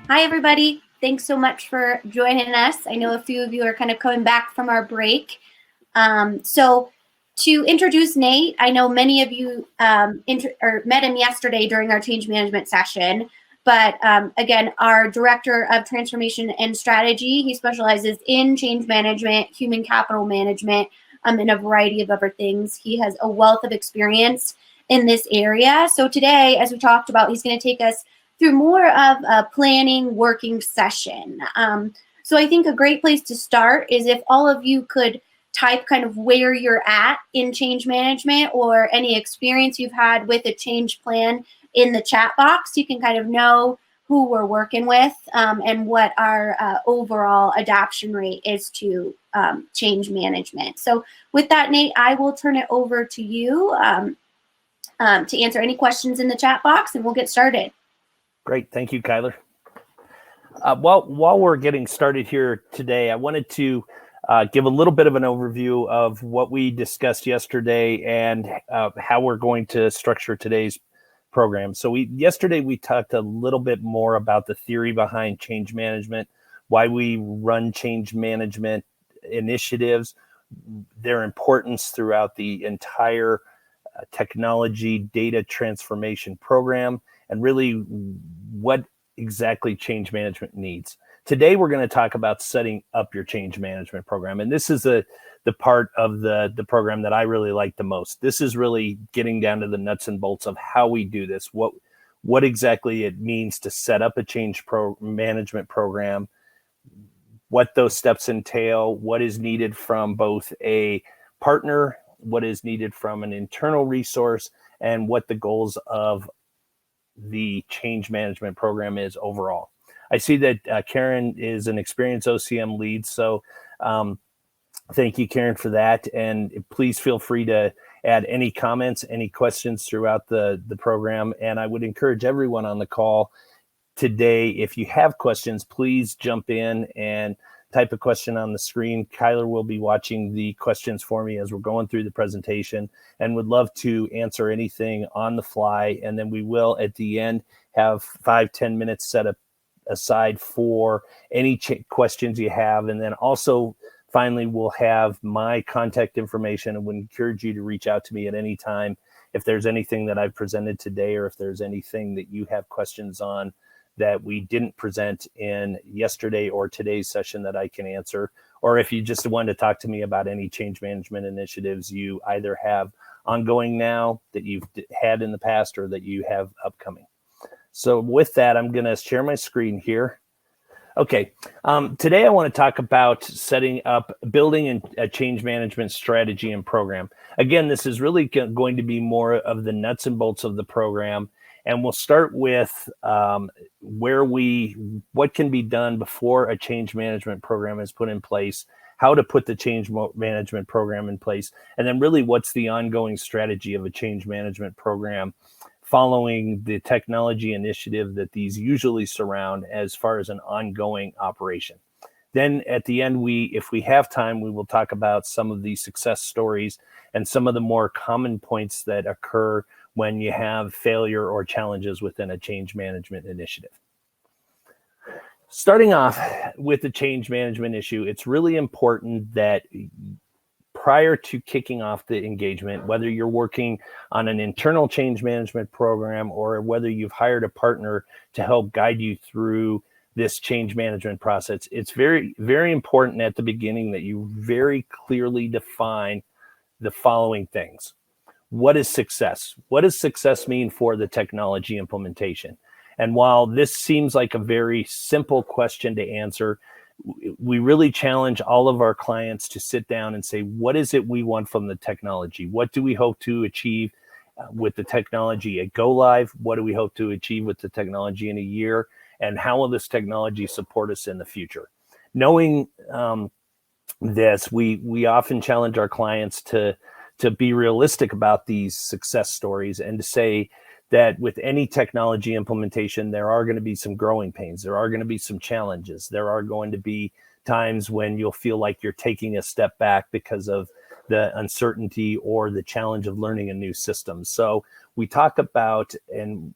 Hi, everybody. Thanks so much for joining us. I know a few of you are kind of coming back from our break. So to introduce Nate, I know many of you met him yesterday during our change management session. But again, our Director of Transformation and Strategy, he specializes in change management, human capital management, and a variety of other things. He has a wealth of experience in this area. So today, as we talked about, he's going to take us through more of a planning working session. So I think a great place to start is if all of you could type kind of where you're at in change management or any experience you've had with a change plan in the chat box. You can kind of know who we're working with and what our overall adoption rate is to change management. So with that, Nate, I will turn it over to you to answer any questions in the chat box, and we'll get started. Great. Thank you, Kyler. While we're getting started here today, I wanted to give a little bit of an overview of what we discussed yesterday and how we're going to structure today's program. So yesterday we talked a little bit more about the theory behind change management, why we run change management initiatives, their importance throughout the entire technology data transformation program, and really what exactly change management needs. Today, we're going to talk about setting up your change management program. And this is the part of the program that I really like the most. This is really getting down to the nuts and bolts of how we do this, what exactly it means to set up a change management program, what those steps entail, what is needed from both a partner, what is needed from an internal resource, and what the goals of the change management program is overall. I see that Karen is an experienced OCM lead, so thank you, Karen, for that. And please feel free to add any comments, any questions throughout the program. And I would encourage everyone on the call today, if you have questions, please jump in and type a question on the screen. Kyler will be watching the questions for me as we're going through the presentation and would love to answer anything on the fly. And then we will, at the end, have 5-10 minutes set aside for any questions you have. And then also, finally, we'll have my contact information and would encourage you to reach out to me at any time if there's anything that I've presented today or if there's anything that you have questions on that we didn't present in yesterday or today's session that I can answer, or if you just want to talk to me about any change management initiatives you either have ongoing now that you've had in the past or that you have upcoming. So with that, I'm going to share my screen here. Okay, today I want to talk about building a change management strategy and program. Again, this is really going to be more of the nuts and bolts of the program. And we'll start with what can be done before a change management program is put in place, how to put the change management program in place, and then really what's the ongoing strategy of a change management program following the technology initiative that these usually surround as far as an ongoing operation. Then at the end, if we have time, we will talk about some of the success stories and some of the more common points that occur when you have failure or challenges within a change management initiative. Starting off with the change management issue, it's really important that prior to kicking off the engagement, whether you're working on an internal change management program or whether you've hired a partner to help guide you through this change management process, it's very, very important at the beginning that you very clearly define the following things. What is success? What does success mean for the technology implementation? And while this seems like a very simple question to answer, we really challenge all of our clients to sit down and say, what is it we want from the technology? What do we hope to achieve with the technology at go live? What do we hope to achieve with the technology in a year? And how will this technology support us in the future? Knowing this, we often challenge our clients to be realistic about these success stories and to say that with any technology implementation, there are going to be some growing pains. There are going to be some challenges. There are going to be times when you'll feel like you're taking a step back because of the uncertainty or the challenge of learning a new system. So we talk about and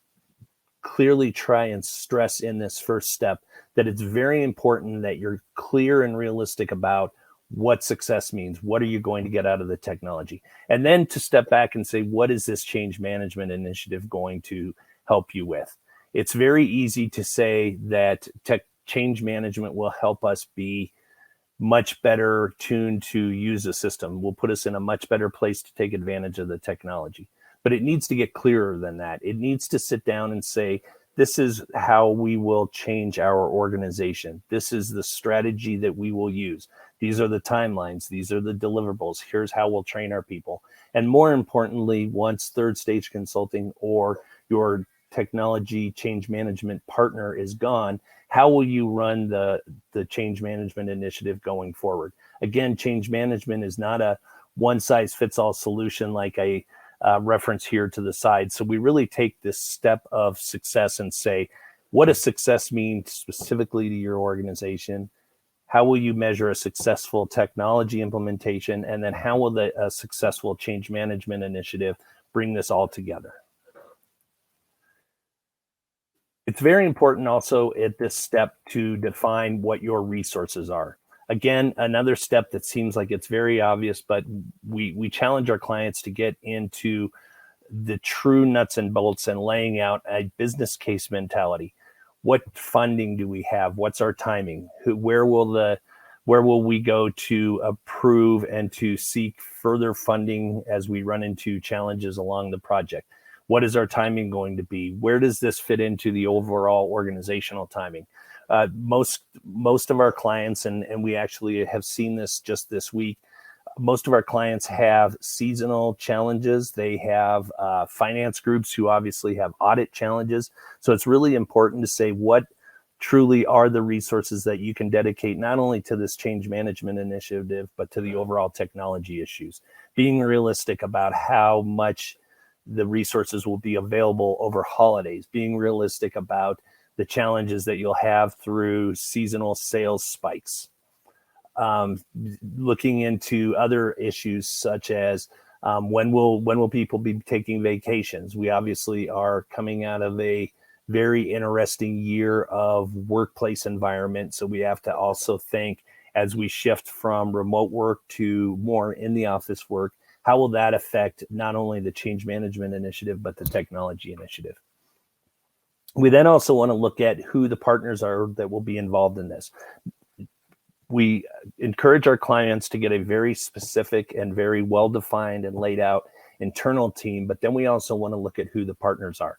clearly try and stress in this first step that it's very important that you're clear and realistic about what success means. What are you going to get out of the technology? And then to step back and say, what is this change management initiative going to help you with? It's very easy to say that change management will help us be much better tuned to use a system, will put us in a much better place to take advantage of the technology. But it needs to get clearer than that. It needs to sit down and say, this is how we will change our organization. This is the strategy that we will use. These are the timelines. These are the deliverables. Here's how we'll train our people. And more importantly, once third stage consulting or your technology change management partner is gone, how will you run the change management initiative going forward? Again, change management is not a one-size-fits-all solution like I reference here to the side. So we really take this step of success and say, what does success mean specifically to your organization? How will you measure a successful technology implementation? And then how will a successful change management initiative bring this all together? It's very important also at this step to define what your resources are. Again, another step that seems like it's very obvious, but we challenge our clients to get into the true nuts and bolts and laying out a business case mentality. What funding do we have? What's our timing? Where will we go to approve and to seek further funding as we run into challenges along the project? What is our timing going to be? Where does this fit into the overall organizational timing? Most of our clients, and we actually have seen this just this week, most of our clients have seasonal challenges. They have finance groups who obviously have audit challenges. So it's really important to say what truly are the resources that you can dedicate not only to this change management initiative, but to the overall technology issues. Being realistic about how much the resources will be available over holidays, being realistic about the challenges that you'll have through seasonal sales spikes. Looking into other issues such as when will people be taking vacations? We obviously are coming out of a very interesting year of workplace environment, so we have to also think as we shift from remote work to more in the office work, how will that affect not only the change management initiative, but the technology initiative? We then also want to look at who the partners are that will be involved in this. We encourage our clients to get a very specific and very well-defined and laid out internal team, but then we also want to look at who the partners are.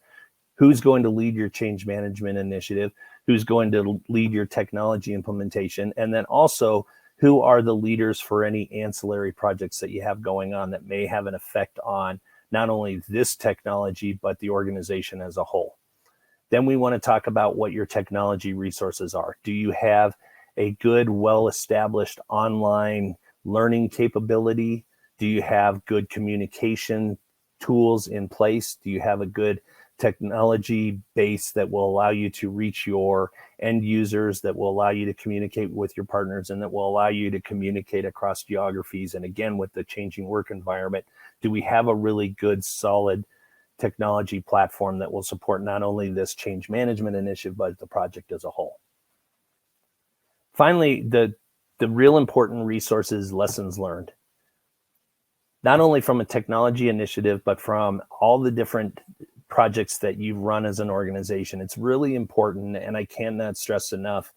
Who's going to lead your change management initiative? Who's going to lead your technology implementation? And then also, who are the leaders for any ancillary projects that you have going on that may have an effect on not only this technology, but the organization as a whole? Then we want to talk about what your technology resources are. Do you have a good, well-established online learning capability? Do you have good communication tools in place? Do you have a good technology base that will allow you to reach your end users, that will allow you to communicate with your partners, and that will allow you to communicate across geographies? And again, with the changing work environment, do we have a really good, solid technology platform that will support not only this change management initiative, but the project as a whole? Finally, the real important resource is lessons learned. Not only from a technology initiative, but from all the different projects that you've run as an organization. It's really important, and I cannot stress enough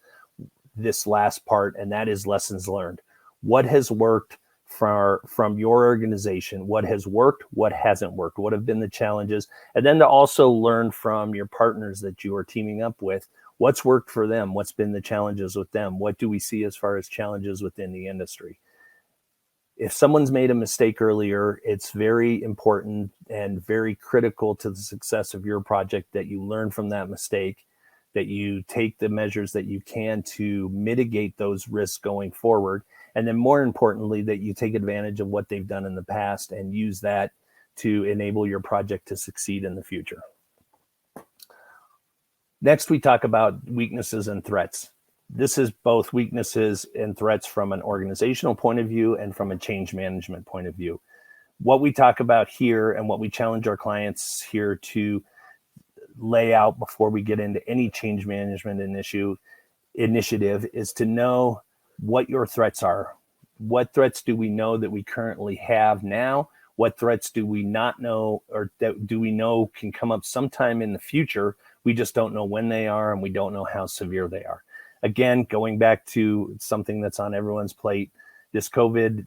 this last part, and that is lessons learned. What has worked from your organization? What has worked? What hasn't worked? What have been the challenges? And then to also learn from your partners that you are teaming up with. What's worked for them? What's been the challenges with them? What do we see as far as challenges within the industry? If someone's made a mistake earlier, it's very important and very critical to the success of your project that you learn from that mistake, that you take the measures that you can to mitigate those risks going forward. And then more importantly, that you take advantage of what they've done in the past and use that to enable your project to succeed in the future. Next, we talk about weaknesses and threats. This is both weaknesses and threats from an organizational point of view and from a change management point of view. What we talk about here and what we challenge our clients here to lay out before we get into any change management initiative is to know what your threats are. What threats do we know that we currently have now? What threats do we not know, or that do we know can come up sometime in the future? We just don't know when they are, and we don't know how severe they are. Again, going back to something that's on everyone's plate, this COVID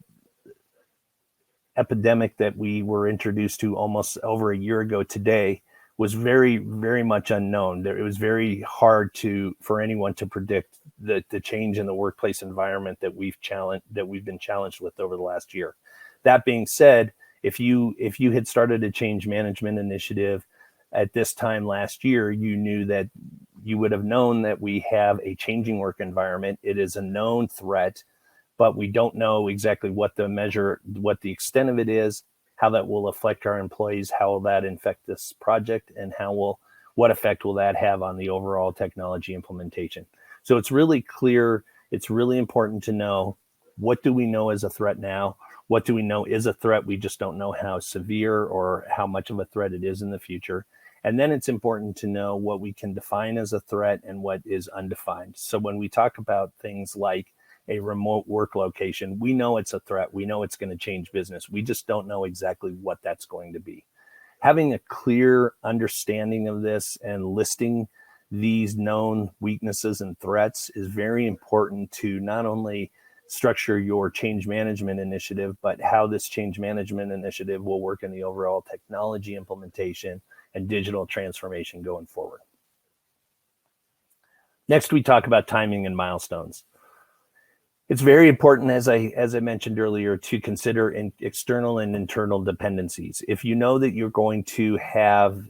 epidemic that we were introduced to almost over a year ago today was very, very much unknown. It was very hard for anyone to predict the change in the workplace environment that we've been challenged with over the last year. That being said, if you had started a change management initiative at this time last year, you knew that you would have known that we have a changing work environment. It is a known threat, but we don't know exactly what the extent of it is, how that will affect our employees, how will that affect this project, and what effect will that have on the overall technology implementation. So it's really clear, it's really important to know, what do we know as a threat now? What do we know is a threat? We just don't know how severe or how much of a threat it is in the future. And then it's important to know what we can define as a threat and what is undefined. So when we talk about things like a remote work location, we know it's a threat. We know it's going to change business. We just don't know exactly what that's going to be. Having a clear understanding of this and listing these known weaknesses and threats is very important to not only structure your change management initiative, but how this change management initiative will work in the overall technology implementation and digital transformation going forward. Next, we talk about timing and milestones. It's very important, as I mentioned earlier, to consider external and internal dependencies. If you know that you're going to have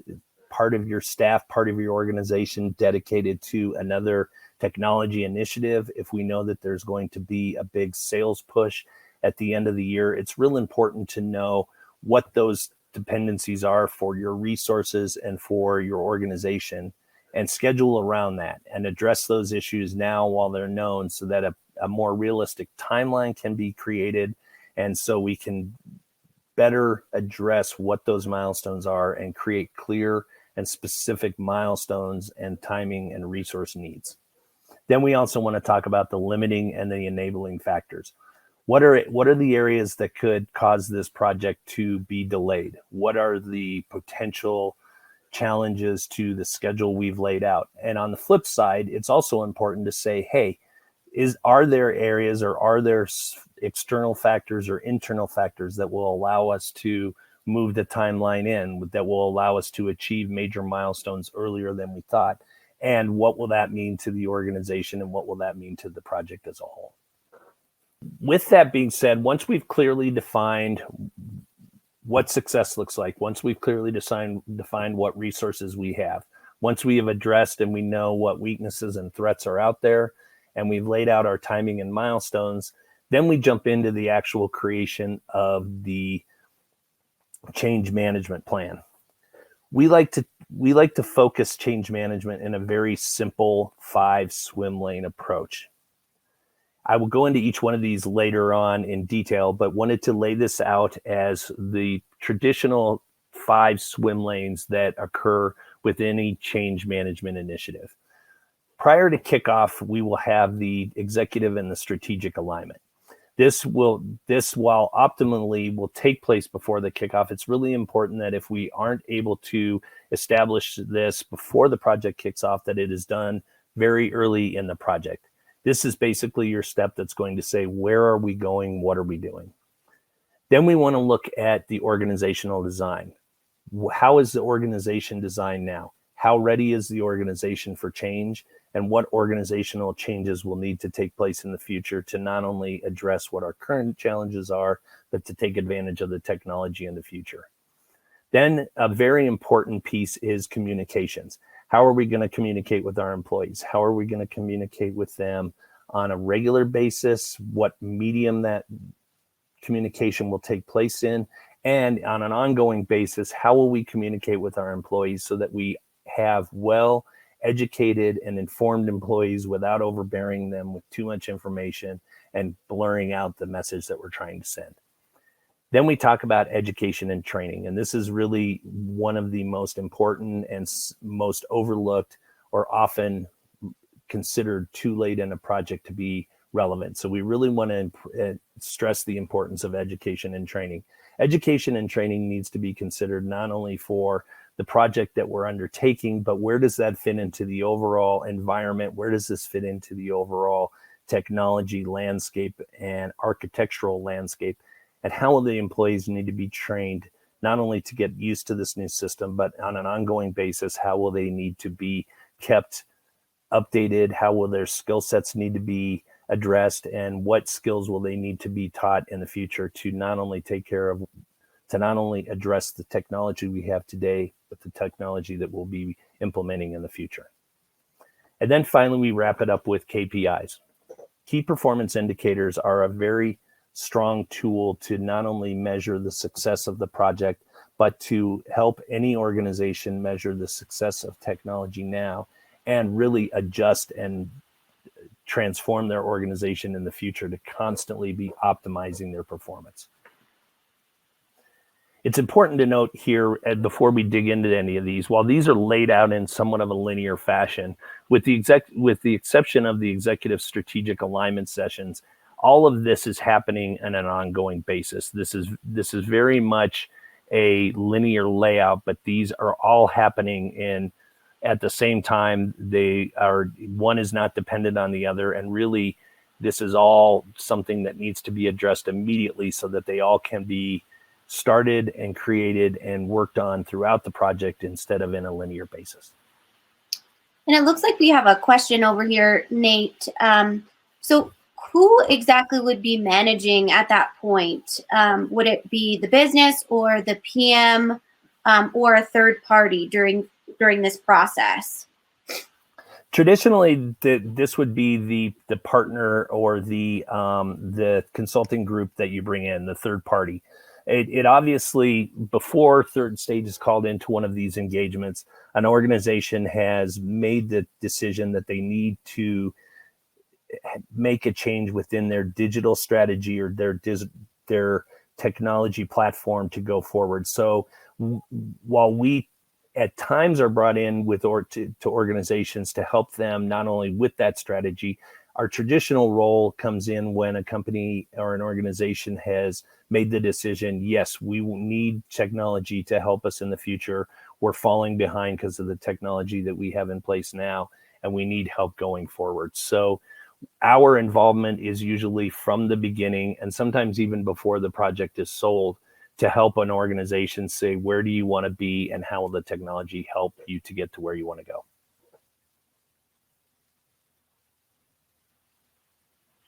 part of your staff, part of your organization dedicated to another technology initiative, if we know that there's going to be a big sales push at the end of the year, it's real important to know what those dependencies are for your resources and for your organization, and schedule around that and address those issues now while they're known, so that a more realistic timeline can be created, and so we can better address what those milestones are and create clear and specific milestones and timing and resource needs. Then we also want to talk about the limiting and the enabling factors. What are the areas that could cause this project to be delayed? What are the potential challenges to the schedule we've laid out? And on the flip side, it's also important to say, hey, are there areas, or are there external factors or internal factors that will allow us to move the timeline in, that will allow us to achieve major milestones earlier than we thought? And what will that mean to the organization, and what will that mean to the project as a whole? With that being said, once we've clearly defined what success looks like, once we've clearly defined what resources we have, once we have addressed and we know what weaknesses and threats are out there, and we've laid out our timing and milestones, then we jump into the actual creation of the change management plan. We like to focus change management in a very simple 5 swim lane approach. I will go into each one of these later on in detail, but wanted to lay this out as the traditional 5 swim lanes that occur with any change management initiative. Prior to kickoff, we will have the executive and the strategic alignment. This, while optimally will take place before the kickoff, it's really important that if we aren't able to establish this before the project kicks off, that it is done very early in the project. This is basically your step that's going to say, where are we going? What are we doing? Then we want to look at the organizational design. How is the organization designed now? How ready is the organization for change? And what organizational changes will need to take place in the future to not only address what our current challenges are, but to take advantage of the technology in the future. Then a very important piece is communications. How are we going to communicate with our employees? How are we going to communicate with them on a regular basis? What medium that communication will take place in? And on an ongoing basis, how will we communicate with our employees so that we have well educated and informed employees without overbearing them with too much information and blurring out the message that we're trying to send. Then we talk about education and training, and this is really one of the most important and most overlooked or often considered too late in a project to be relevant. So we really want to stress the importance of education and training. Education and training needs to be considered not only for the project that we're undertaking, but where does that fit into the overall environment? Where does this fit into the overall technology landscape and architectural landscape? And how will the employees need to be trained not only to get used to this new system, but on an ongoing basis, how will they need to be kept updated? How will their skill sets need to be addressed? And what skills will they need to be taught in the future to not only address the technology we have today, but the technology that we'll be implementing in the future? And then finally, we wrap it up with KPIs. Key performance indicators are a very strong tool to not only measure the success of the project, but to help any organization measure the success of technology now and really adjust and transform their organization in the future to constantly be optimizing their performance. It's important to note here, before we dig into any of these, while these are laid out in somewhat of a linear fashion, with the exception of the executive strategic alignment sessions, all of this is happening on an ongoing basis. This is very much a linear layout, but these are all happening at the same time. One is not dependent on the other, and really this is all something that needs to be addressed immediately so that they all can be started and created and worked on throughout the project instead of in a linear basis. And it looks like we have a question over here, Nate. So who exactly would be managing at that point? Would it be the business or the PM or a third party during this process? Traditionally, this would be the partner or the consulting group that you bring in, the third party. It obviously, before third stage is called into one of these engagements, an organization has made the decision that they need to make a change within their digital strategy or their technology platform to go forward. So while we at times are brought in to organizations to help them not only with that strategy, our traditional role comes in when a company or an organization has made the decision, yes, we need technology to help us in the future. We're falling behind because of the technology that we have in place now, and we need help going forward. So our involvement is usually from the beginning, and sometimes even before the project is sold, to help an organization say, where do you want to be and how will the technology help you to get to where you want to go?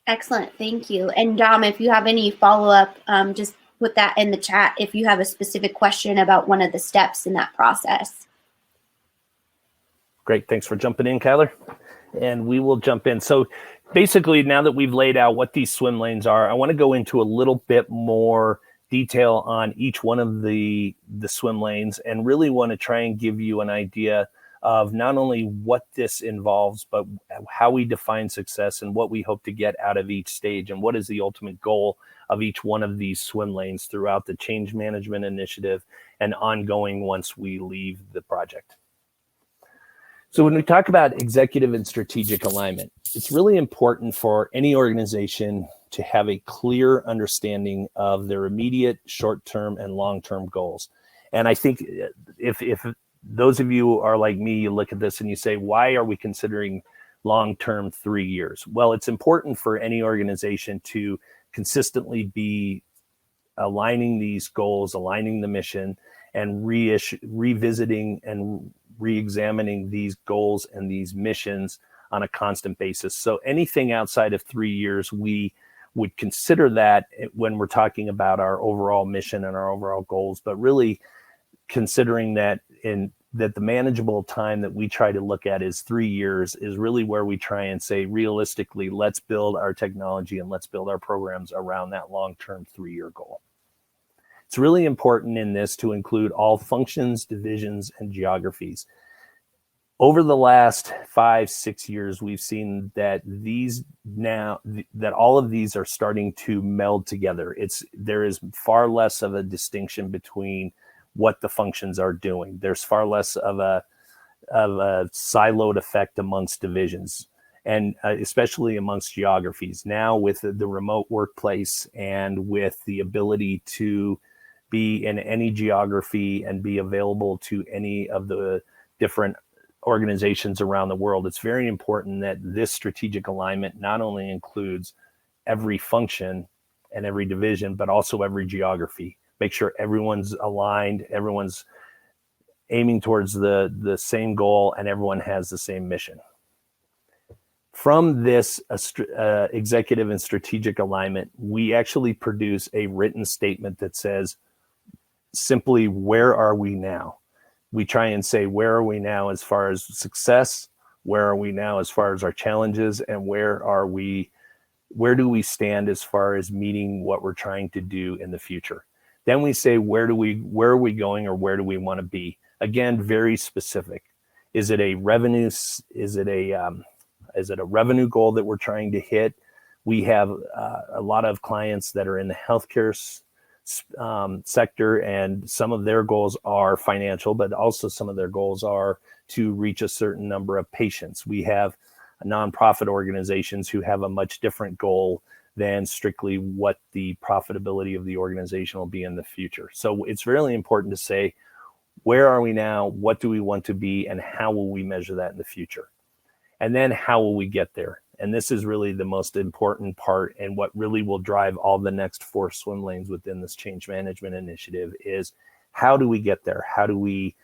Excellent, thank you. And Dom, if you have any follow-up, just put that in the chat if you have a specific question about one of the steps in that process. Great, thanks for jumping in, Kyler. And we will jump in. So basically, now that we've laid out what these swim lanes are, I want to go into a little bit more detail on each one of the swim lanes, and really want to try and give you an idea of not only what this involves, but how we define success and what we hope to get out of each stage, and what is the ultimate goal of each one of these swim lanes throughout the change management initiative and ongoing once we leave the project. So when we talk about executive and strategic alignment, it's really important for any organization to have a clear understanding of their immediate, short-term, and long-term goals. And I think if those of you are like me, you look at this and you say, why are we considering long-term 3 years? Well, it's important for any organization to consistently be aligning these goals, aligning the mission, and revisiting and re-examining these goals and these missions on a constant basis. So anything outside of 3 years, we would consider that when we're talking about our overall mission and our overall goals, but really considering that the manageable time that we try to look at is 3 years is really where we try and say, realistically, let's build our technology and let's build our programs around that long-term 3-year goal. It's really important in this to include all functions, divisions, and geographies. Over the last 5-6 years, we've seen that that all of these are starting to meld together. There is far less of a distinction between what the functions are doing. There's far less of a siloed effect amongst divisions, and especially amongst geographies. Now with the remote workplace and with the ability to be in any geography and be available to any of the different organizations around the world, it's very important that this strategic alignment not only includes every function and every division, but also every geography. Make sure everyone's aligned, everyone's aiming towards the same goal, and everyone has the same mission. From this executive and strategic alignment, we actually produce a written statement that says simply, where are we now? We try and say, where are we now as far as success? Where are we now as far as our challenges? And where do we stand as far as meeting what we're trying to do in the future? Then we say, where are we going, or where do we want to be? Again, very specific. Is it a revenue? Is it a revenue goal that we're trying to hit? We have a lot of clients that are in the healthcare sector, and some of their goals are financial, but also some of their goals are to reach a certain number of patients. We have nonprofit organizations who have a much different goal than strictly what the profitability of the organization will be in the future. So it's really important to say, where are we now? What do we want to be? And how will we measure that in the future? And then how will we get there? And this is really the most important part, and what really will drive all the next 4 swim lanes within this change management initiative is, how do we get there? How do we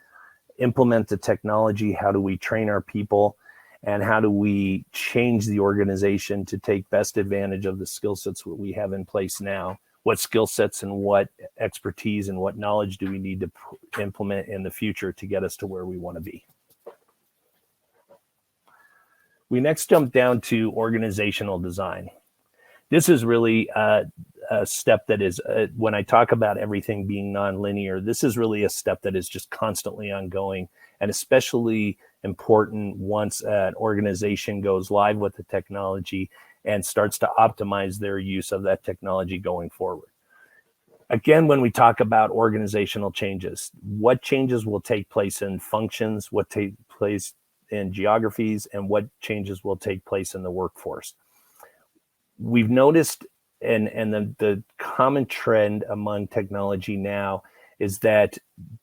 implement the technology? How do we train our people? And how do we change the organization to take best advantage of the skill sets that we have in place now? What skill sets and what expertise and what knowledge do we need to implement in the future to get us to where we want to be? We next jump down to organizational design. This is really a step that is, when I talk about everything being nonlinear, this is really a step that is just constantly ongoing, and especially important once an organization goes live with the technology and starts to optimize their use of that technology going forward. Again, when we talk about organizational changes, what changes will take place in functions, what take place in geographies, and what changes will take place in the workforce. We've noticed, and the common trend among technology now is that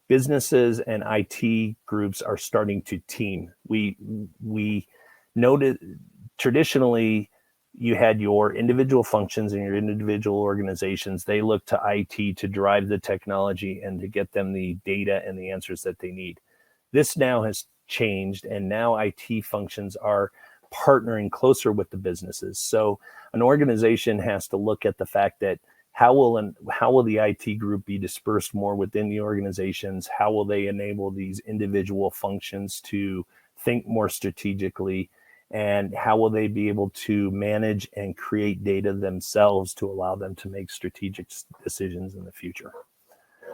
businesses and IT groups are starting to team. We noted traditionally you had your individual functions and your individual organizations. They look to IT to drive the technology and to get them the data and the answers that they need. This now has changed, and now IT functions are partnering closer with the businesses. So an organization has to look at the fact that how will the IT group be dispersed more within the organizations? How will they enable these individual functions to think more strategically? And how will they be able to manage and create data themselves to allow them to make strategic decisions in the future?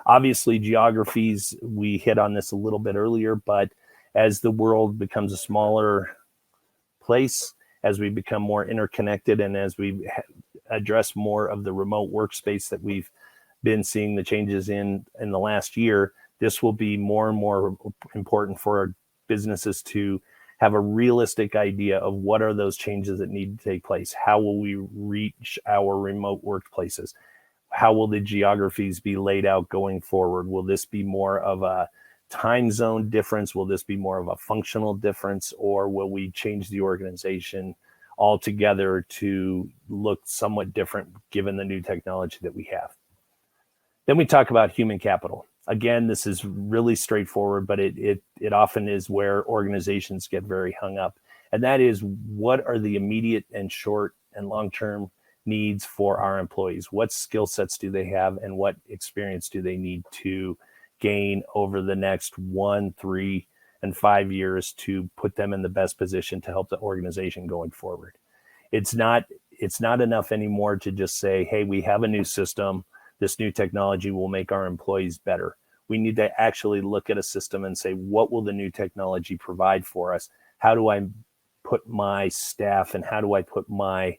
Obviously, geographies, we hit on this a little bit earlier, but as the world becomes a smaller place, as we become more interconnected, and as we address more of the remote workspace that we've been seeing the changes in the last year, this will be more and more important for our businesses to have a realistic idea of what are those changes that need to take place. How will we reach our remote workplaces? How will the geographies be laid out going forward? Will this be more of a time zone difference? Will this be more of a functional difference? Or will we change the organization altogether to look somewhat different given the new technology that we have? Then we talk about human capital. Again, this is really straightforward, but it often is where organizations get very hung up. And that is, what are the immediate and short and long-term needs for our employees? What skill sets do they have, and what experience do they need to gain over the next 1, 3, and 5 years to put them in the best position to help the organization going forward? It's not enough anymore to just say, hey, we have a new system. This new technology will make our employees better. We need to actually look at a system and say, what will the new technology provide for us? How do I put my staff and how do I put my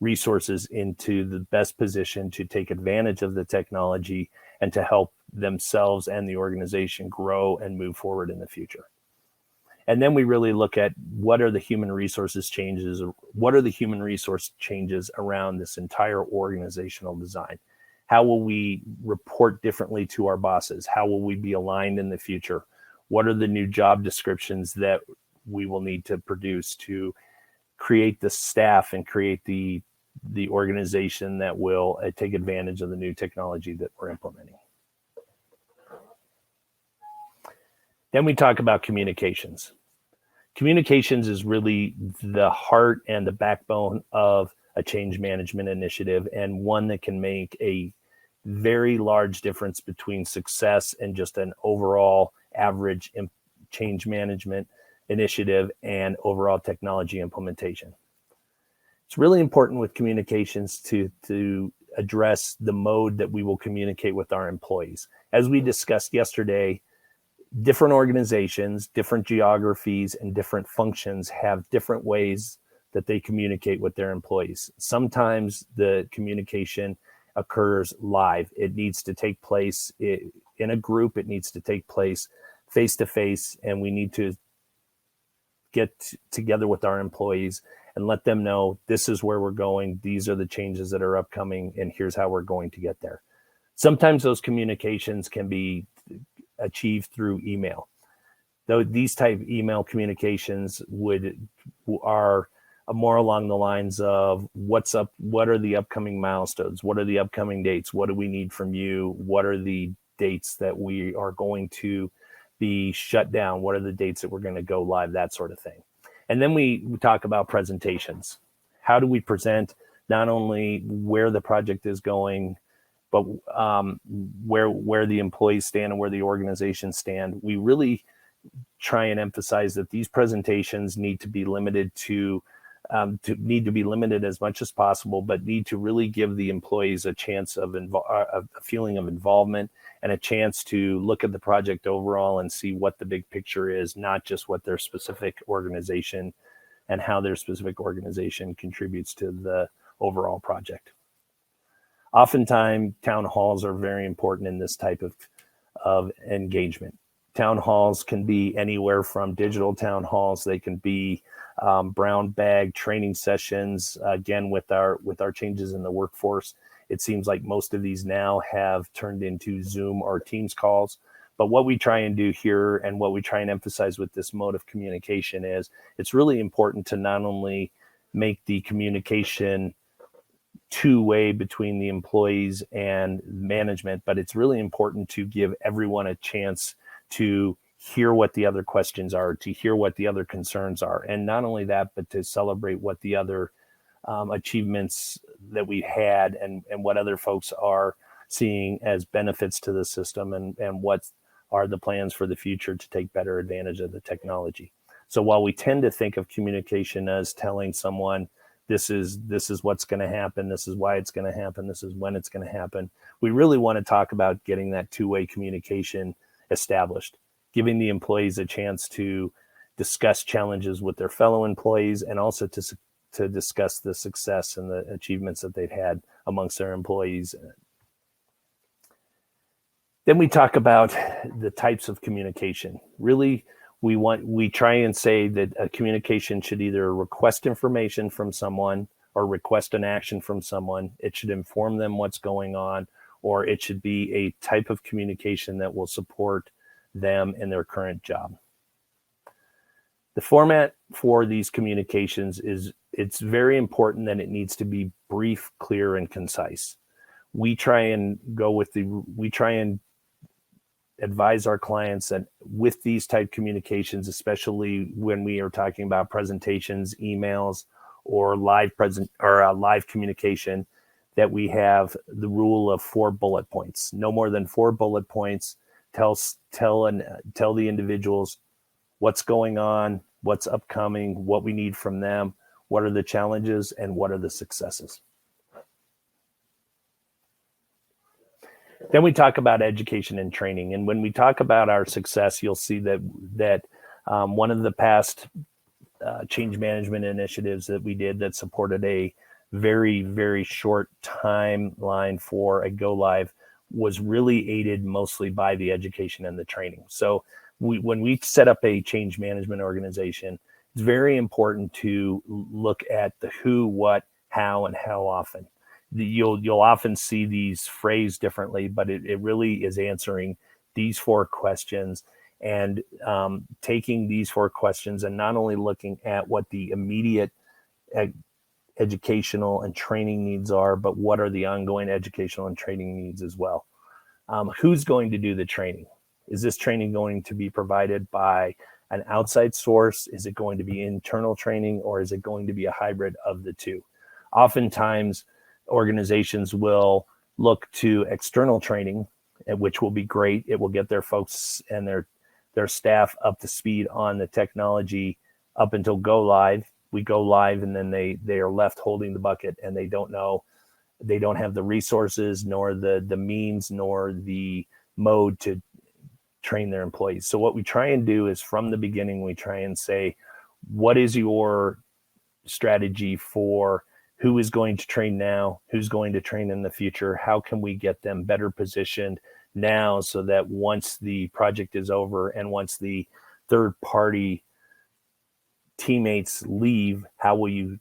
resources into the best position to take advantage of the technology and to help themselves and the organization grow and move forward in the future? And then we really look at what are the human resources changes, what are the human resource changes around this entire organizational design? How will we report differently to our bosses? How will we be aligned in the future? What are the new job descriptions that we will need to produce to create the staff and create the organization that will take advantage of the new technology that we're implementing? Then we talk about communications. Communications is really the heart and the backbone of a change management initiative, and one that can make a very large difference between success and just an overall average change management initiative and overall technology implementation. It's really important with communications to address the mode that we will communicate with our employees. As we discussed yesterday, different organizations, different geographies, and different functions have different ways that they communicate with their employees. Sometimes the communication occurs live. It needs to take place in a group. It needs to take place face-to-face, and we need to get together with our employees and let them know this is where we're going. These are the changes that are upcoming, and here's how we're going to get there. Sometimes those communications can be achieved through email. Though these type of email communications are more along the lines of what's up, what are the upcoming milestones, what are the upcoming dates, what do we need from you, what are the dates that we are going to be shut down, what are the dates that we're going to go live, that sort of thing. And then we talk about presentations. How do we present not only where the project is going, but where the employees stand and where the organizations stand? We really try and emphasize that these presentations need to be limited as much as possible, but need to really give the employees a chance of a feeling of involvement and a chance to look at the project overall and see what the big picture is, not just what their specific organization and how their specific organization contributes to the overall project. Oftentimes, town halls are very important in this type of engagement. Town halls can be anywhere from digital town halls. They can be brown bag training sessions. Again, with our changes in the workforce, it seems like most of these now have turned into Zoom or Teams calls. But what we try and do here and what we try and emphasize with this mode of communication is it's really important to not only make the communication two-way between the employees and management, but it's really important to give everyone a chance to hear what the other questions are, to hear what the other concerns are. And not only that, but to celebrate what the other achievements that we had and what other folks are seeing as benefits to the system and what are the plans for the future to take better advantage of the technology. So while we tend to think of communication as telling someone, this is what's going to happen, this is why it's going to happen, this is when it's going to happen, we really want to talk about getting that two-way communication established, giving the employees a chance to discuss challenges with their fellow employees and also to discuss the success and the achievements that they've had amongst their employees. Then we talk about the types of communication. Really, we try and say that a communication should either request information from someone or request an action from someone. It should inform them what's going on, or it should be a type of communication that will support them in their current job. The format for these communications it's very important that it needs to be brief, clear, and concise. We try and advise our clients that with these type communications, especially when we are talking about presentations, emails, or live communication, that we have the rule of 4 bullet points. No more than 4 bullet points. Tell the individuals what's going on, what's upcoming, what we need from them, what are the challenges, and what are the successes. Then we talk about education and training. And when we talk about our success, you'll see that one of the past change management initiatives that we did that supported a very, very short timeline for a go live was really aided mostly by the education and the training. So when we set up a change management organization, it's very important to look at the who, what, how, and how often. You'll often see these phrased differently, but it really is answering these 4 questions and taking these 4 questions and not only looking at what the immediate educational and training needs are, but what are the ongoing educational and training needs as well. Who's going to do the training? Is this training going to be provided by an outside source? Is it going to be internal training, or is it going to be a hybrid of the two? Oftentimes, organizations will look to external training, which will be great. It will get their folks and their staff up to speed on the technology up until go live. We go live, and then they are left holding the bucket, and they don't have the resources, nor the means, nor the mode to train their employees. So what we try and do is from the beginning, we try and say, what is your strategy for who is going to train now, who's going to train in the future? How can we get them better positioned now so that once the project is over and once the third party teammates leave, how will you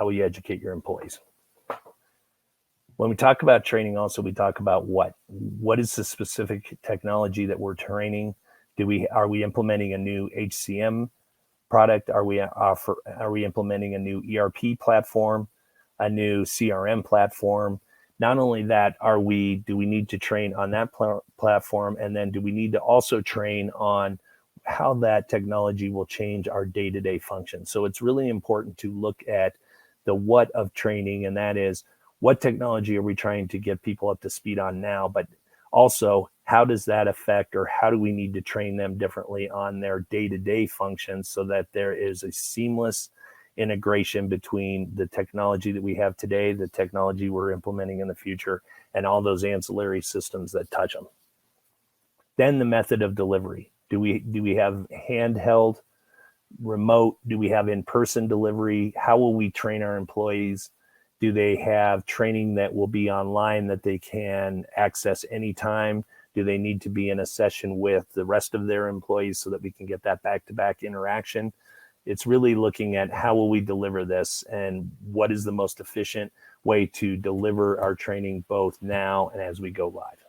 educate your employees? When we talk about training, also we talk about what is the specific technology that we're training? Are we implementing a new HCM product? Are we implementing a new ERP platform, a new CRM platform? Not only that, do we need to train on that platform, and then do we need to also train on how that technology will change our day-to-day function? So it's really important to look at the what of training, and that is, what technology are we trying to get people up to speed on now, but also how does that affect, or how do we need to train them differently on their day-to-day functions so that there is a seamless integration between the technology that we have today, the technology we're implementing in the future, and all those ancillary systems that touch them. Then the method of delivery. Do we have handheld, remote? Do we have in-person delivery? How will we train our employees? Do they have training that will be online that they can access anytime? Do they need to be in a session with the rest of their employees so that we can get that back-to-back interaction? It's really looking at how will we deliver this and what is the most efficient way to deliver our training both now and as we go live.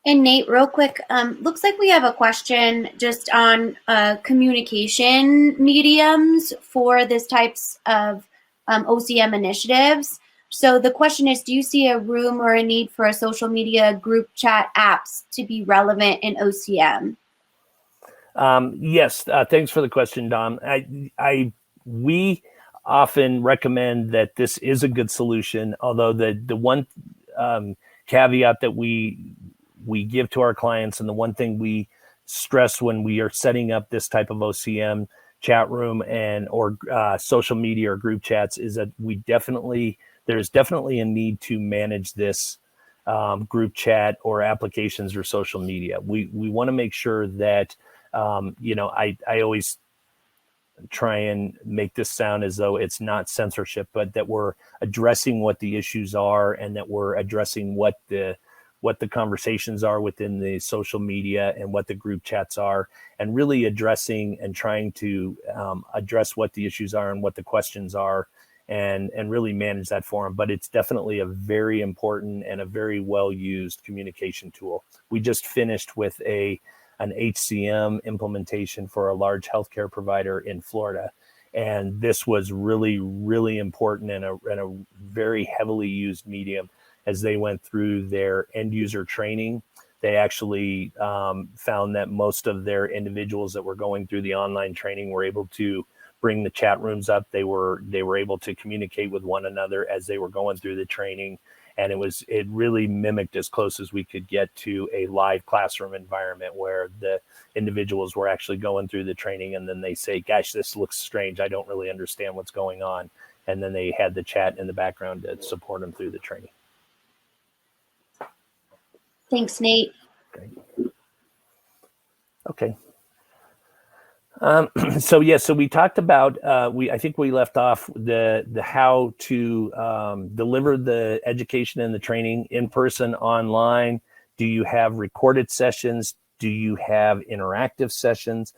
And Nate, real quick, looks like we have a question just on communication mediums for this types of OCM initiatives. So the question is, do you see a room or a need for a social media group chat apps to be relevant in OCM? Yes, thanks for the question, Dom. We often recommend that this is a good solution, although the one caveat that we give to our clients, and the one thing we stress when we are setting up this type of OCM chat room or social media or group chats, is that there's definitely a need to manage this group chat or applications or social media. We want to make sure that I always try and make this sound as though it's not censorship, but that we're addressing what the issues are, and that we're addressing what the conversations are within the social media and what the group chats are, and really addressing and trying to address what the issues are and what the questions are, and really manage that for them. But it's definitely a very important and a very well-used communication tool. We just finished with an HCM implementation for a large healthcare provider in Florida. And this was really, really important and a very heavily used medium. As they went through their end user training, they actually found that most of their individuals that were going through the online training were able to bring the chat rooms up. They were able to communicate with one another as they were going through the training. And it really mimicked as close as we could get to a live classroom environment where the individuals were actually going through the training, and then they say, gosh, this looks strange. I don't really understand what's going on. And then they had the chat in the background to support them through the training. Thanks, Nate. Okay. So we talked about I think we left off the how to deliver the education and the training in person, online. Do you have recorded sessions? Do you have interactive sessions?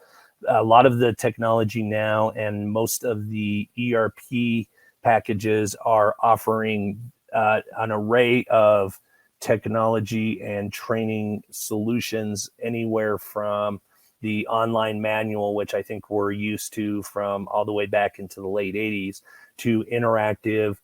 A lot of the technology now and most of the ERP packages are offering an array of technology and training solutions, anywhere from the online manual, which I think we're used to from all the way back into the late 80s, to interactive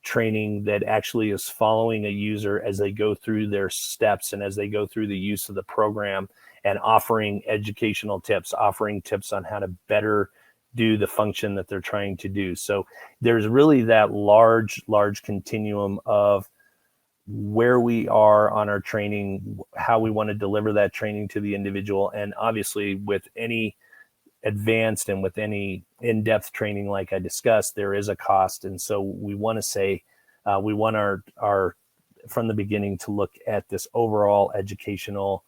training that actually is following a user as they go through their steps and as they go through the use of the program, and offering educational tips, offering tips on how to better do the function that they're trying to do. So there's really that large continuum of where we are on our training, how we want to deliver that training to the individual. And obviously with any advanced and with any in-depth training, like I discussed, there is a cost. And so we want to say, we want our from the beginning to look at this overall educational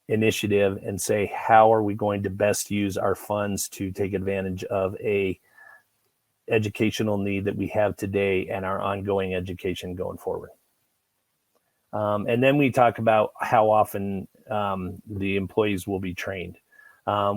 initiative and say, how are we going to best use our funds to take advantage of a educational need that we have today and our ongoing education going forward. And then we talk about how often the employees will be trained.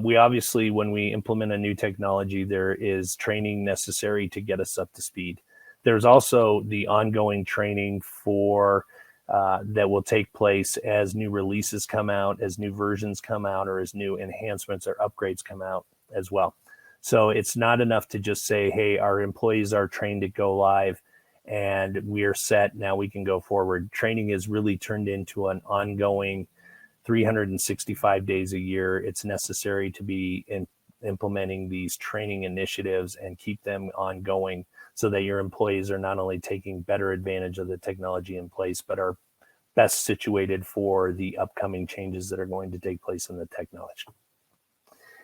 We obviously, when we implement a new technology, there is training necessary to get us up to speed. There's also the ongoing training for that will take place as new releases come out, as new versions come out, or as new enhancements or upgrades come out as well. So it's not enough to just say, hey, our employees are trained to go live and we're set, now we can go forward. Training is really turned into an ongoing 365 days a year. It's necessary to be implementing these training initiatives and keep them ongoing so that your employees are not only taking better advantage of the technology in place, but are best situated for the upcoming changes that are going to take place in the technology.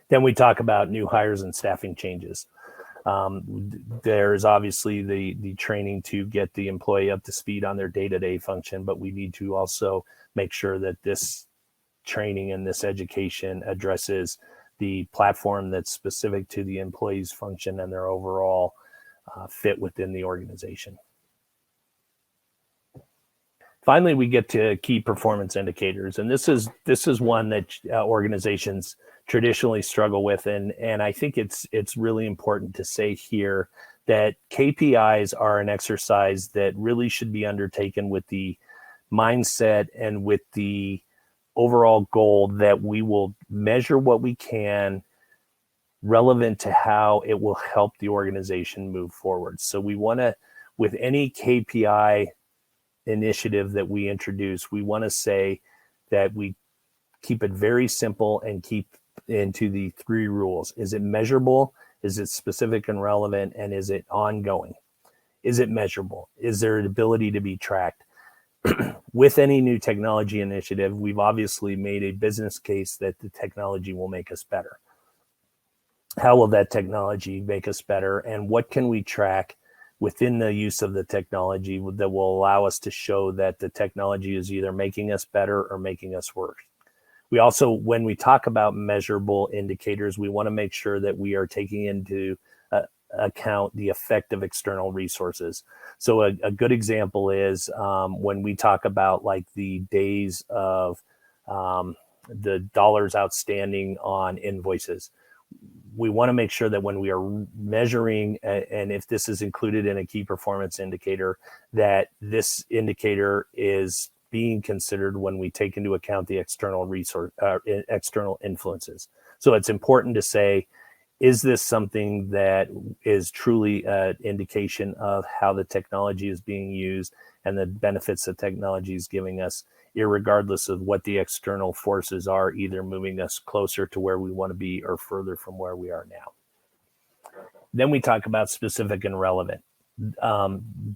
Then we talk about new hires and staffing changes. There's obviously the training to get the employee up to speed on their day-to-day function, but we need to also make sure that this training and this education addresses the platform that's specific to the employee's function and their overall fit within the organization. Finally, we get to key performance indicators, and this is one that organizations traditionally struggle with, and I think it's really important to say here that KPIs are an exercise that really should be undertaken with the mindset and with the overall goal that we will measure what we can relevant to how it will help the organization move forward. So we want to, with any KPI initiative that we introduce, we want to say that we keep it very simple and keep into the 3 rules. Is it measurable? Is it specific and relevant? And is it ongoing? Is it measurable? Is there an ability to be tracked? With any new technology initiative, we've obviously made a business case that the technology will make us better. How will that technology make us better? And what can we track within the use of the technology that will allow us to show that the technology is either making us better or making us worse? We also, when we talk about measurable indicators, we want to make sure that we are taking into account the effect of external resources. So a good example is when we talk about like the days of the dollars outstanding on invoices. We want to make sure that when we are measuring, and if this is included in a key performance indicator, that this indicator is being considered when we take into account the external external influences. So it's important to say, is this something that is truly an indication of how the technology is being used and the benefits that technology is giving us, irregardless of what the external forces are, either moving us closer to where we want to be or further from where we are now. Then we talk about specific and relevant.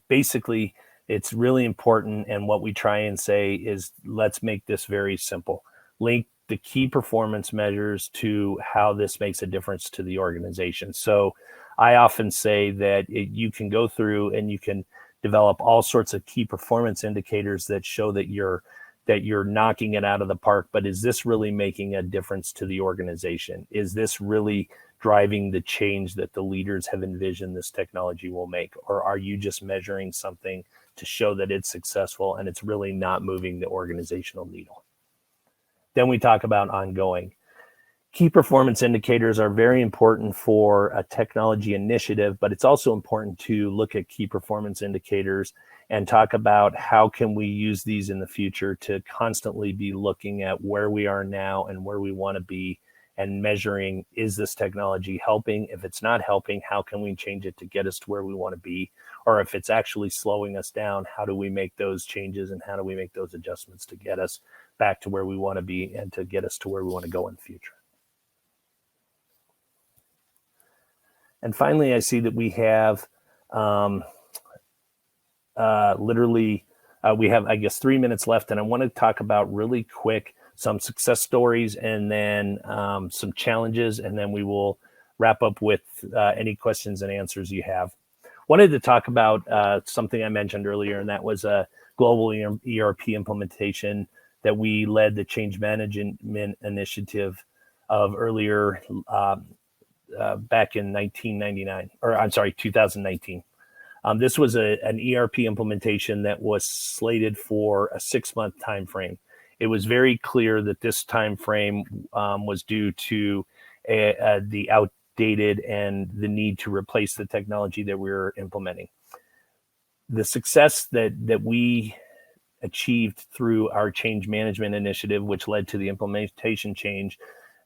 Basically, it's really important, and what we try and say is, let's make this very simple. Link the key performance measures to how this makes a difference to the organization. So I often say that you can go through and you can develop all sorts of key performance indicators that show that you're that you're knocking it out of the park, but is this really making a difference to the organization? Is this really driving the change that the leaders have envisioned this technology will make? Or are you just measuring something to show that it's successful and it's really not moving the organizational needle? Then we talk about ongoing. Key performance indicators are very important for a technology initiative, but it's also important to look at key performance indicators and talk about how can we use these in the future to constantly be looking at where we are now and where we want to be, and measuring, is this technology helping? If it's not helping, how can we change it to get us to where we want to be? Or if it's actually slowing us down, how do we make those changes and how do we make those adjustments to get us back to where we want to be and to get us to where we want to go in the future? And finally, I see that we have we have, I guess, 3 minutes left, and I want to talk about really quick some success stories and then some challenges, and then we will wrap up with any questions and answers you have. Wanted to talk about something I mentioned earlier, and that was a global ERP implementation that we led the change management initiative of earlier back in 2019. This was an ERP implementation that was slated for a 6-month time frame. It was very clear that this time frame was due to the outdated and the need to replace the technology that we were implementing. The success that we achieved through our change management initiative, which led to the implementation change,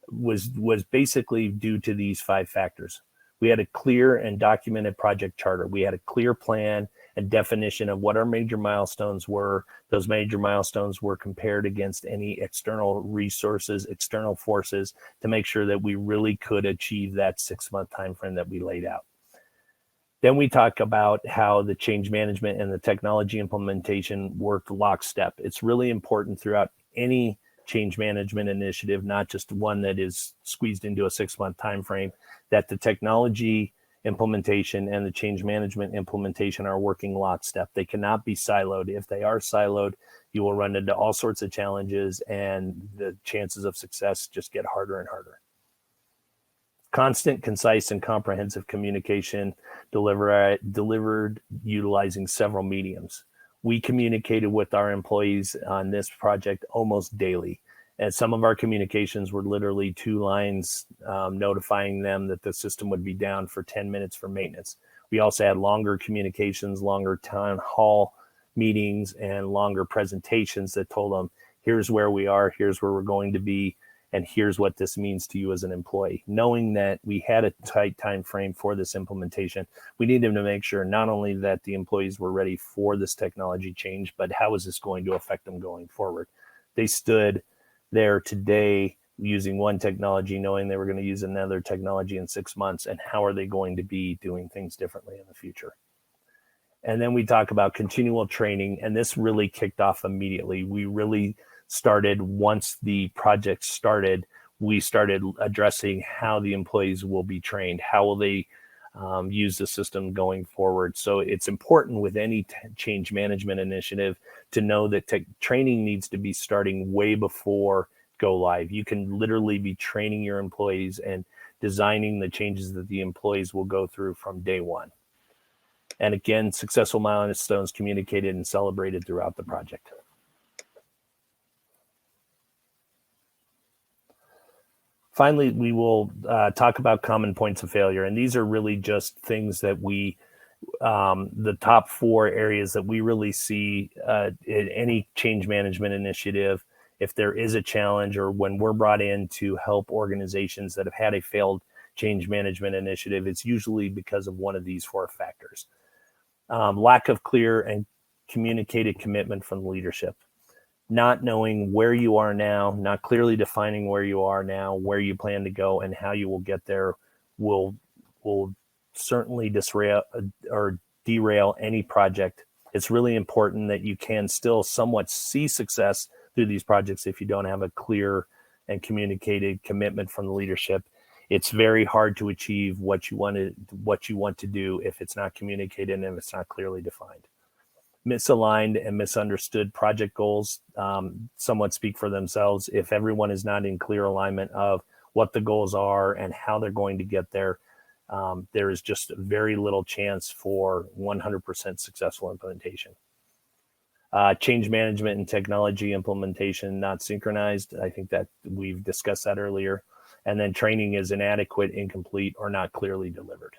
was basically due to these 5 factors. We had a clear and documented project charter. We had a clear plan and definition of what our major milestones were. Those major milestones were compared against any external resources, external forces, to make sure that we really could achieve that 6-month time frame that we laid out. Then we talk about how the change management and the technology implementation worked lockstep. It's really important throughout any change management initiative, not just one that is squeezed into a 6-month time frame, that the technology implementation and the change management implementation are working lockstep. They cannot be siloed. If they are siloed, you will run into all sorts of challenges and the chances of success just get harder and harder. Constant, concise, and comprehensive communication delivered utilizing several mediums. We communicated with our employees on this project almost daily. And some of our communications were literally 2 lines notifying them that the system would be down for 10 minutes for maintenance. We also had longer communications, longer town hall meetings, and longer presentations that told them, here's where we are, here's where we're going to be, and here's what this means to you as an employee. Knowing that we had a tight time frame for this implementation, we needed to make sure not only that the employees were ready for this technology change, but how is this going to affect them going forward? They stood there today using one technology, knowing they were going to use another technology in 6 months, and how are they going to be doing things differently in the future? And then we talk about continual training, and this really kicked off immediately. We really started, once the project started, we started addressing how the employees will be trained, how will they use the system going forward. So it's important with any change management initiative to know that training needs to be starting way before go live. You can literally be training your employees and designing the changes that the employees will go through from day one. And again, successful milestones communicated and celebrated throughout the project. Finally, we will talk about common points of failure. And these are really just things that we, the top 4 areas that we really see in any change management initiative. If there is a challenge, or when we're brought in to help organizations that have had a failed change management initiative, it's usually because of one of these 4 factors. Lack of clear and communicated commitment from the leadership. Not knowing where you are now, not clearly defining where you are now, where you plan to go, and how you will get there will certainly derail any project. It's really important that you can still somewhat see success through these projects if you don't have a clear and communicated commitment from the leadership. It's very hard to achieve what you want to do if it's not communicated and if it's not clearly defined. misaligned and misunderstood project goals somewhat speak for themselves. If everyone is not in clear alignment of what the goals are and how they're going to get there, there is just very little chance for 100% successful implementation. Change management and technology implementation not synchronized. I think that we've discussed that earlier. And then training is inadequate, incomplete, or not clearly delivered.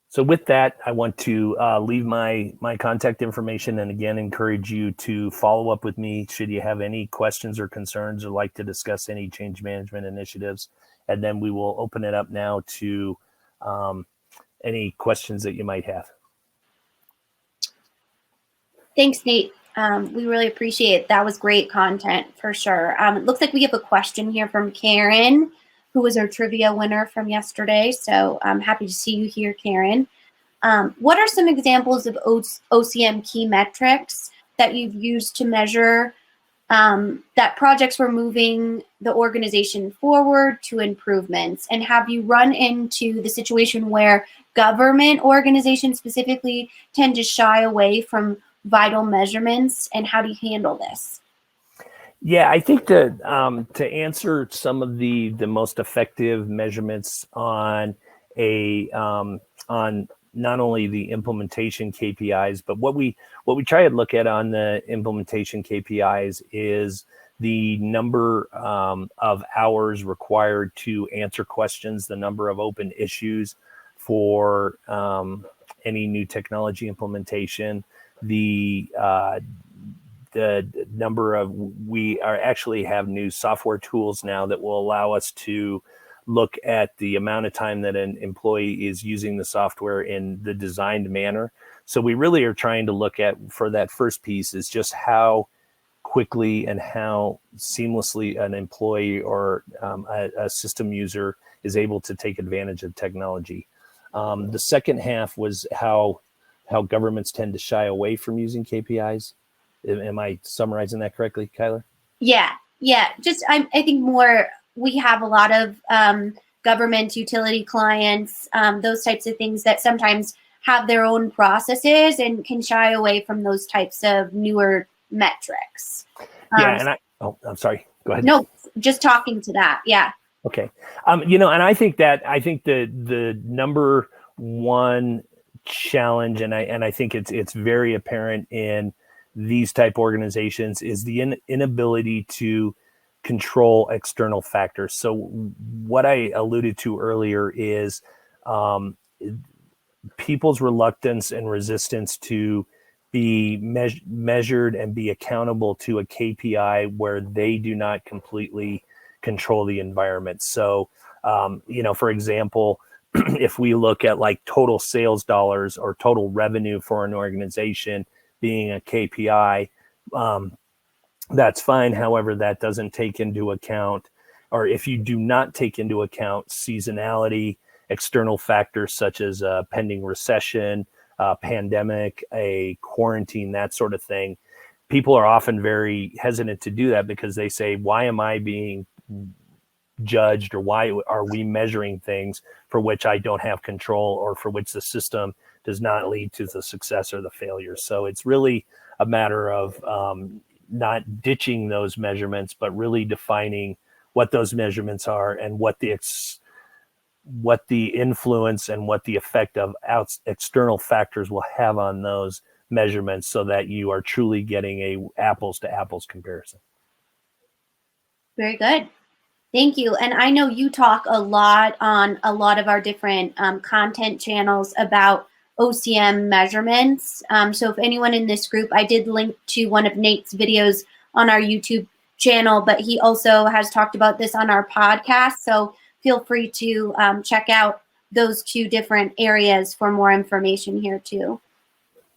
So with that, I want to leave my contact information, and again, encourage you to follow up with me should you have any questions or concerns or like to discuss any change management initiatives. And then we will open it up now to any questions that you might have. Thanks, Nate. We really appreciate it. That was great content for sure. It looks like we have a question here from Karen, who was our trivia winner from yesterday. So I'm happy to see you here, Karen. What are some examples of OCM key metrics that you've used to measure that projects were moving the organization forward to improvements? And have you run into the situation where government organizations specifically tend to shy away from vital measurements, and how do you handle this? Yeah, I think to answer some of the most effective measurements on on not only the implementation KPIs, but what we try to look at on the implementation KPIs is the number of hours required to answer questions, the number of open issues for any new technology implementation, the number of, we are actually have new software tools now that will allow us to look at the amount of time that an employee is using the software in the designed manner. So we really are trying to look at, for that first piece, is just how quickly and how seamlessly an employee or a system user is able to take advantage of technology. The second half was how governments tend to shy away from using KPIs. Am I summarizing that correctly, Kyler? Yeah. Just I think more, we have a lot of government utility clients, those types of things that sometimes have their own processes and can shy away from those types of newer metrics. Yeah, and I'm sorry. Go ahead. No, just talking to that. Yeah. Okay. And I think the number one challenge, and I think it's very apparent in these type organizations, is the inability to control external factors. So what I alluded to earlier is people's reluctance and resistance to be measured and be accountable to a KPI where they do not completely control the environment. So, for example, if we look at like total sales dollars or total revenue for an organization being a KPI, that's fine. However, that doesn't take into account, or if you do not take into account seasonality, external factors such as a pending recession, pandemic, a quarantine, that sort of thing, people are often very hesitant to do that because they say, why am I being judged, or why are we measuring things for which I don't have control, or for which the system does not lead to the success or the failure? So it's really a matter of not ditching those measurements, but really defining what those measurements are and what the influence and what the effect of external factors will have on those measurements, so that you are truly getting a apples to apples comparison. Very good. Thank you. And I know you talk a lot on a lot of our different content channels about OCM measurements. So if anyone in this group, I did link to one of Nate's videos on our YouTube channel, but he also has talked about this on our podcast. So feel free to check out those two different areas for more information here too.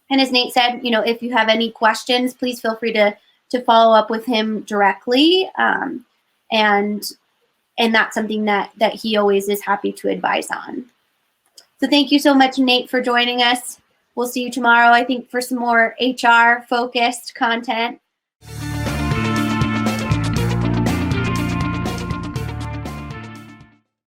And as Nate said, if you have any questions, please feel free to follow up with him directly. And that's something that he always is happy to advise on. So thank you so much, Nate, for joining us. We'll see you tomorrow, I think, for some more HR focused content.